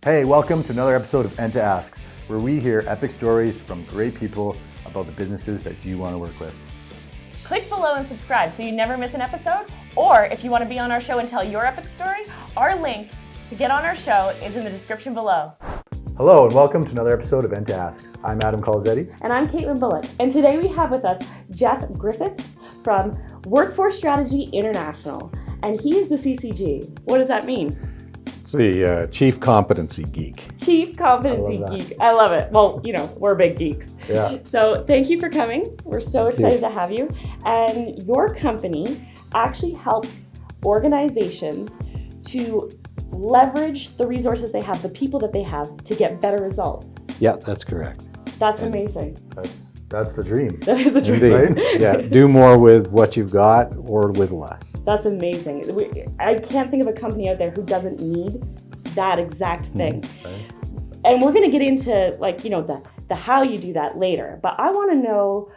Hey, welcome to another episode of Enta Asks, where we hear epic stories from great people about the businesses that you want to work with. Click below and subscribe so you never miss an episode. Or if you want to be on our show and tell your epic story, our link to get on our show is in the description below. Hello and welcome to another episode of Enta Asks. I'm Adam Colazetti. And I'm Caitlin Bullock. And today we have with us Jeff Griffiths from Workforce Strategy International. And he is the CCG. What does that mean? It's the Chief Competency Geek. Chief Competency Geek. I love it. Well, you know, we're big geeks. Yeah. So thank you for coming. We're so excited to have you. And your company actually helps organizations to leverage the resources they have, the people that they have, to get better results. Yeah, that's correct. That's amazing. That's the dream. That is a dream. Indeed. Right? Yeah, do more with what you've got or with less. That's amazing. I can't think of a company out there who doesn't need that exact thing. Right. And we're going to get into the how you do that later. But I want to know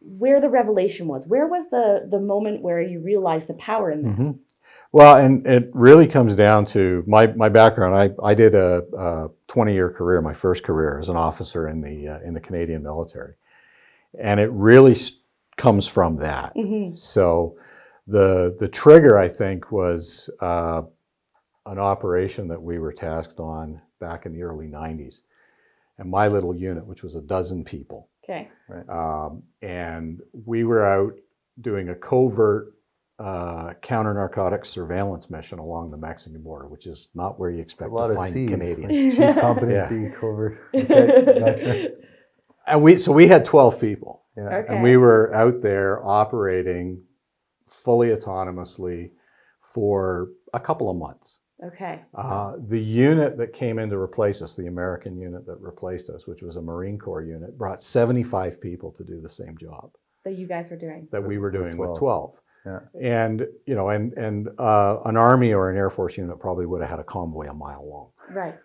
where the revelation was. Where was the moment where you realized the power in that? Mm-hmm. Well, and it really comes down to my background. I did a 20-year career, my first career as an officer in the Canadian military. And it really comes from that. Mm-hmm. So the trigger, I think, was an operation that we were tasked on back in the early 90s. And my little unit, which was 12 people. Okay. Right. And we were out doing a covert counter-narcotics surveillance mission along the Mexican border, which is not where you expect to find Canadians. Chief competency covert. Okay, gotcha. And we had 12 people. Yeah. Okay. And we were out there operating fully autonomously for a couple of months. Okay. The unit that came in to replace us, the American unit that replaced us, which was a Marine Corps unit, brought 75 people to do the same job That you guys were doing. that we were doing with 12. 12. Yeah. And an Army or an Air Force unit probably would have had a convoy a mile long. Right.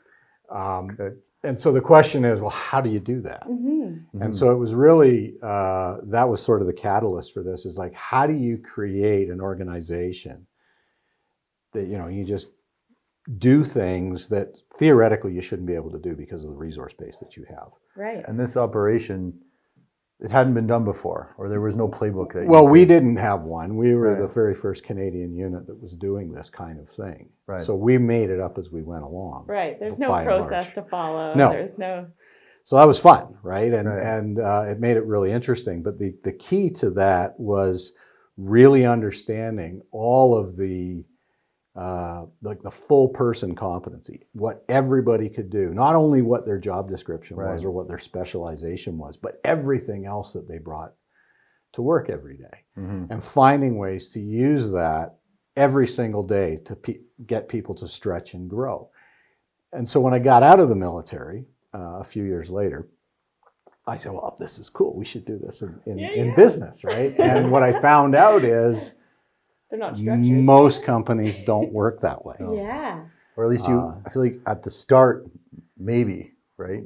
And so the question is, well, how do you do that? Mm-hmm. And so it was really, that was sort of the catalyst for this, is like, how do you create an organization that, you just do things that theoretically you shouldn't be able to do because of the resource base that you have. Right. And this operation, it hadn't been done before, or there was no playbook that Well, we didn't have one. We were Right. the very first Canadian unit that was doing this kind of thing. Right. So we made it up as we went along. Right. There's no by and process large. to follow. No. There's no. So that was fun, right? And Right. and it made it really interesting. But the key to that was really understanding all of the full person competency, what everybody could do, not only what their job description Right. was or what their specialization was, but everything else that they brought to work every day, Mm-hmm. and finding ways to use that every single day to get people to stretch and grow. And so when I got out of the military a few years later, I said, well, this is cool. We should do this in business, right? And what I found out is They're not structured. most companies don't work that way. Yeah. Or at least I feel like at the start, maybe, right?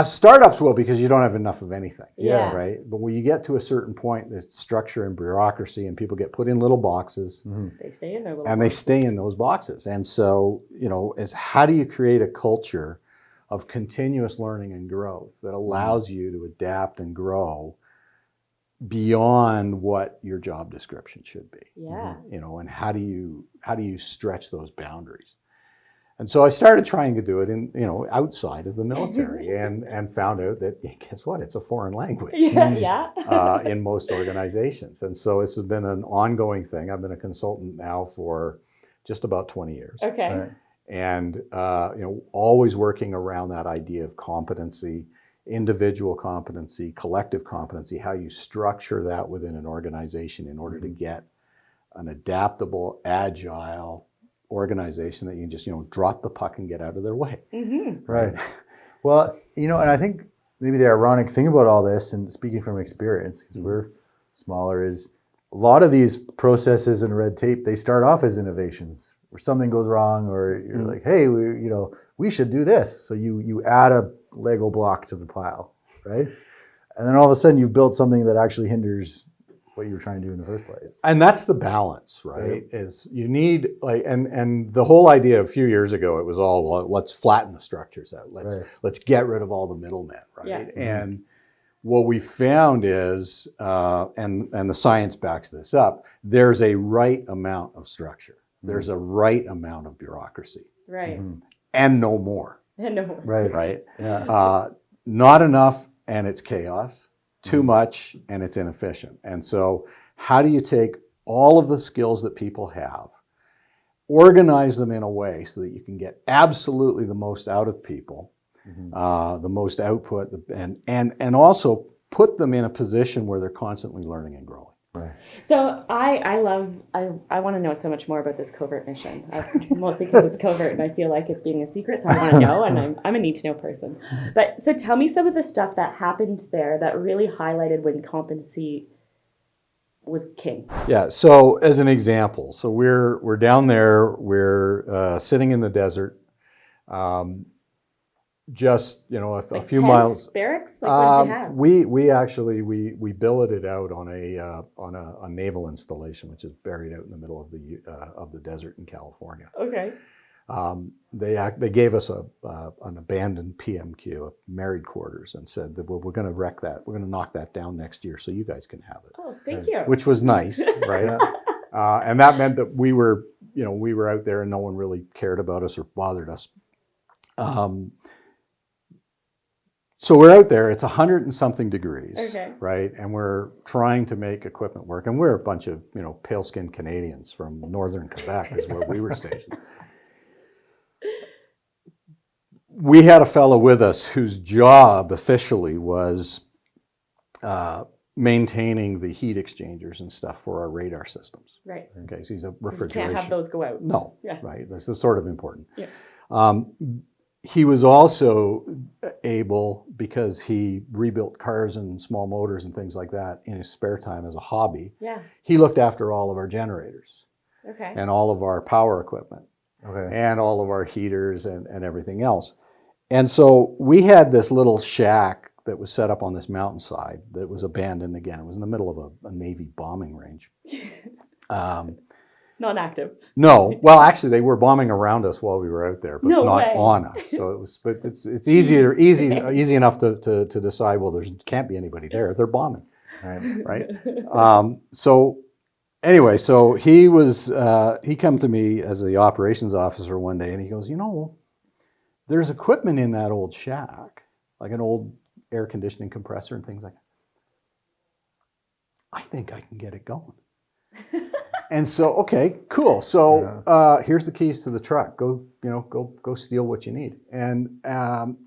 Startups will, because you don't have enough of anything, Yeah. right? But when you get to a certain point, there's structure and bureaucracy, and people get put in little boxes, They stay in their little. and they stay in those boxes. And so, is how do you create a culture of continuous learning and growth that allows you to adapt and grow beyond what your job description should be? Yeah. And how do you stretch those boundaries? And so I started trying to do it outside of the military, and found out that, guess what? It's a foreign language Yeah. in most organizations. And so this has been an ongoing thing. I've been a consultant now for just about 20 years. Okay. Right. And always working around that idea of competency, individual competency, collective competency, how you structure that within an organization in order to get an adaptable, agile organization that you can just drop the puck and get out of their way. Mm-hmm. Right. Well, and I think maybe the ironic thing about all this, and speaking from experience, because we're smaller, is a lot of these processes and red tape, they start off as innovations where something goes wrong, or you're like, hey, we should do this. So you add a Lego block to the pile, right? And then all of a sudden you've built something that actually hinders what you were trying to do in the first place. And that's the balance, right? Is you need like, and the whole idea a few years ago, it was all, well, let's flatten the structures out. Let's get rid of all the middlemen, right? Yeah. And what we found is, and the science backs this up, there's a right amount of structure. There's a right amount of bureaucracy, Right. and no more, No. right? Yeah. Not enough, and it's chaos. Too much, and it's inefficient. And so, how do you take all of the skills that people have, organize them in a way so that you can get absolutely the most out of people, the most output, and also put them in a position where they're constantly learning and growing. Right. So I want to know so much more about this covert mission, mostly because it's covert and I feel like it's being a secret, so I want to know, and I'm a need to know person. But so tell me some of the stuff that happened there that really highlighted when competency was king. Yeah. So as an example, so we're down there, we're sitting in the desert, just a few tents, miles. barracks. Like what did you have? We actually we billeted out on a naval installation, which is buried out in the middle of the desert in California. Okay. They gave us an abandoned PMQ, married quarters, and said that, well, we're going to wreck that. We're going to knock that down next year so you guys can have it. Oh, thank you. Which was nice, right? And that meant that we were out there and no one really cared about us or bothered us. So we're out there, it's 100 and something degrees, Okay. right? And we're trying to make equipment work. And we're a bunch of, pale-skinned Canadians from northern Quebec is where we were stationed. We had a fellow with us whose job officially was maintaining the heat exchangers and stuff for our radar systems. Right. Okay, so he's a You refrigeration. can't have those go out. No, Yeah. right? This is sort of important. Yeah. He was also able, because he rebuilt cars and small motors and things like that in his spare time as a hobby, Yeah. he looked after all of our generators Okay. and all of our power equipment Okay. and all of our heaters and everything else. And so we had this little shack that was set up on this mountainside that was abandoned again. It was in the middle of a Navy bombing range. Non-active. No, well, actually, they were bombing around us while we were out there, but No not way. on us. So it was, but it's easy enough to decide. Well, can't be anybody there. They're bombing, Right. right? So anyway, so he come to me as the operations officer one day, and he goes, there's equipment in that old shack, like an old air conditioning compressor and things like that. I think I can get it going. And so, okay, cool. So here's the keys to the truck. Go steal what you need. And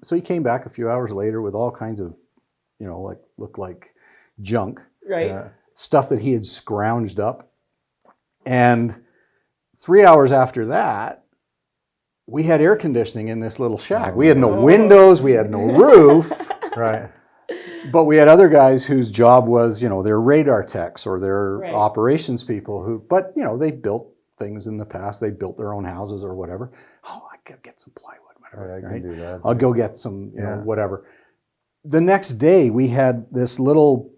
so he came back a few hours later with all kinds of, looked like junk, Right. stuff that he had scrounged up. And 3 hours after that, we had air conditioning in this little shack. We had no windows, we had no roof. Right. But we had other guys whose job was, they're radar techs or they're Right. operations people but they built things in the past. They built their own houses or whatever. Oh, I could get some plywood, whatever. Right, I right? can do that. I'll go get some, Yeah. whatever. The next day, we had this little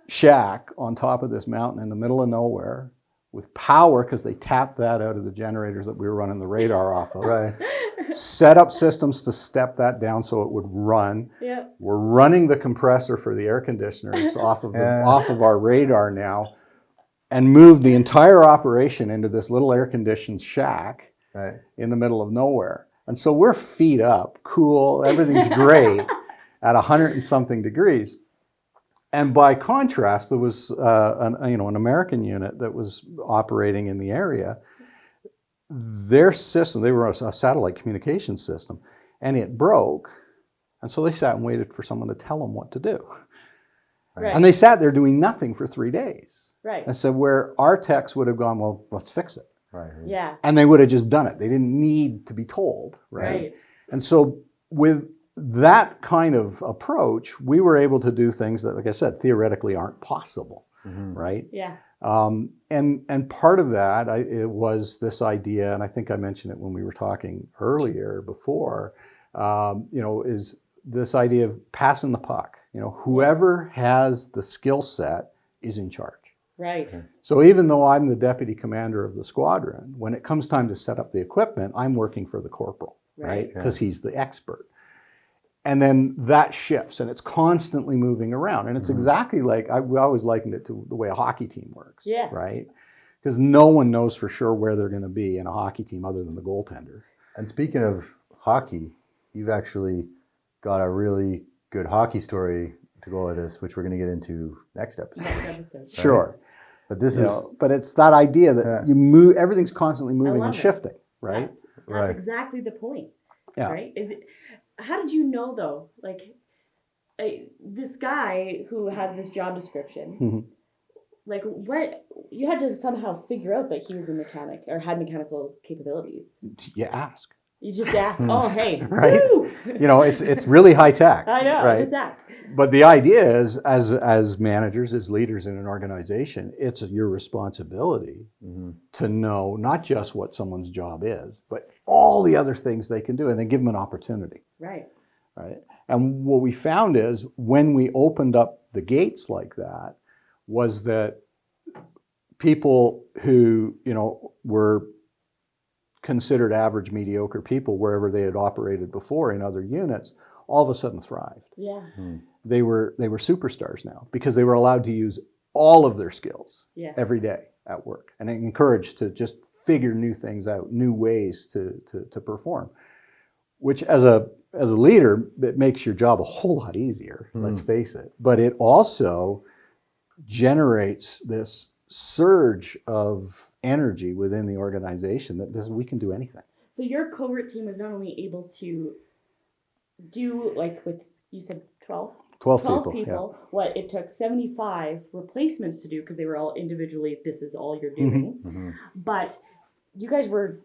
shack on top of this mountain in the middle of nowhere with power, because they tapped that out of the generators that we were running the radar off of. Right. Set up systems to step that down so it would run. Yeah. We're running the compressor for the air conditioners off of our radar now, and moved the entire operation into this little air-conditioned shack Right. in the middle of nowhere. And so we're feet up, cool, everything's great at 100 and something degrees. And by contrast, there was an American unit that was operating in the area. Their system, they were a satellite communication system, and it broke. And so they sat and waited for someone to tell them what to do. Right. And they sat there doing nothing for 3 days. Right. And so where our techs would have gone, well, let's fix it. Right. Yeah. And they would have just done it. They didn't need to be told, right? Right. And so with that kind of approach, we were able to do things that, like I said, theoretically aren't possible, right? Yeah. And part of that, it was this idea, and I think I mentioned it when we were talking earlier before, is this idea of passing the puck. Whoever has the skill set is in charge. Right. So even though I'm the deputy commander of the squadron, when it comes time to set up the equipment, I'm working for the corporal, right? Right. Because he's the expert. And then that shifts and it's constantly moving around. And it's exactly like, we always likened it to the way a hockey team works, Yes. right? Because no one knows for sure where they're going to be in a hockey team other than the goaltender. And speaking of hockey, you've actually got a really good hockey story to go with this, which we're going to get into next episode. Next episode. Sure. But this You is know, but it's that idea that Yeah. you move, everything's constantly moving love and it. shifting, right? That's Right. exactly the point. Yeah. Right? How did you know though? Like, this guy who has this job description, Mhm. like, what you had to somehow figure out that he was a mechanic or had mechanical capabilities. You ask, You just ask, oh hey, Right. woo! you know, it's really high tech. I know, right? just ask. But the idea is, as managers, as leaders in an organization, it's your responsibility to know not just what someone's job is, but all the other things they can do, and then give them an opportunity, Right. right? And what we found is when we opened up the gates like that, was that people who, you know, were considered average, mediocre people wherever they had operated before in other units, all of a sudden thrived. Yeah. They were superstars now because they were allowed to use all of their skills Yeah. every day at work and encouraged to just figure new things out, new ways to perform, which as a leader, it makes your job a whole lot easier, let's face it. But it also generates this surge of energy within the organization that we can do anything. So your covert team was not only able to do, like, with, you said 12 12 people, people, what it took 75 replacements to do because they were all individually, this is all you're doing. But you guys were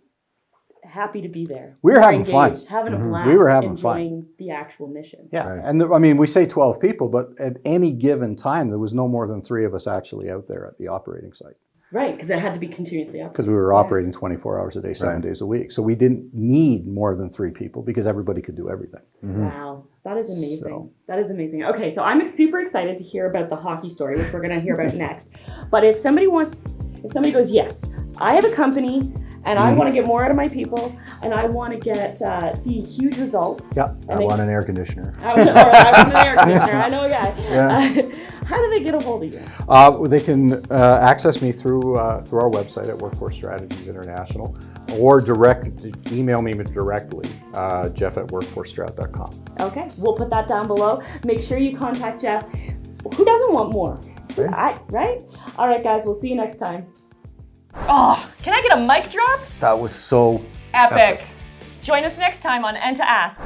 happy to be there. We were You having fun. engaged, having a blast, We were having fun. enjoying the actual mission. Yeah, Right. and I mean, we say 12 people, but at any given time, there was no more than 3 of us actually out there at the operating site Right, because it had to be continuously up. because we were operating 24 hours a day, 7 Right. days a week. So we didn't need more than 3 people because everybody could do everything. Wow, that is amazing. So- That is amazing. Okay, so I'm super excited to hear about the hockey story, which we're going to hear about next. But if somebody goes, yes, I have a company and I want to get more out of my people and I want to see huge results. Yeah. I want an air conditioner. I want an air conditioner. I know a guy. Yeah. How do they get a hold of you? They can access me through our website at Workforce Strategies International, or email me directly, jeff@workforcestrat.com. Okay, we'll put that down below. Make sure you contact Jeff. Who doesn't want more? Right? All right, guys, we'll see you next time. Oh, can I get a mic drop? That was so Epic. Join us next time on End to Ask.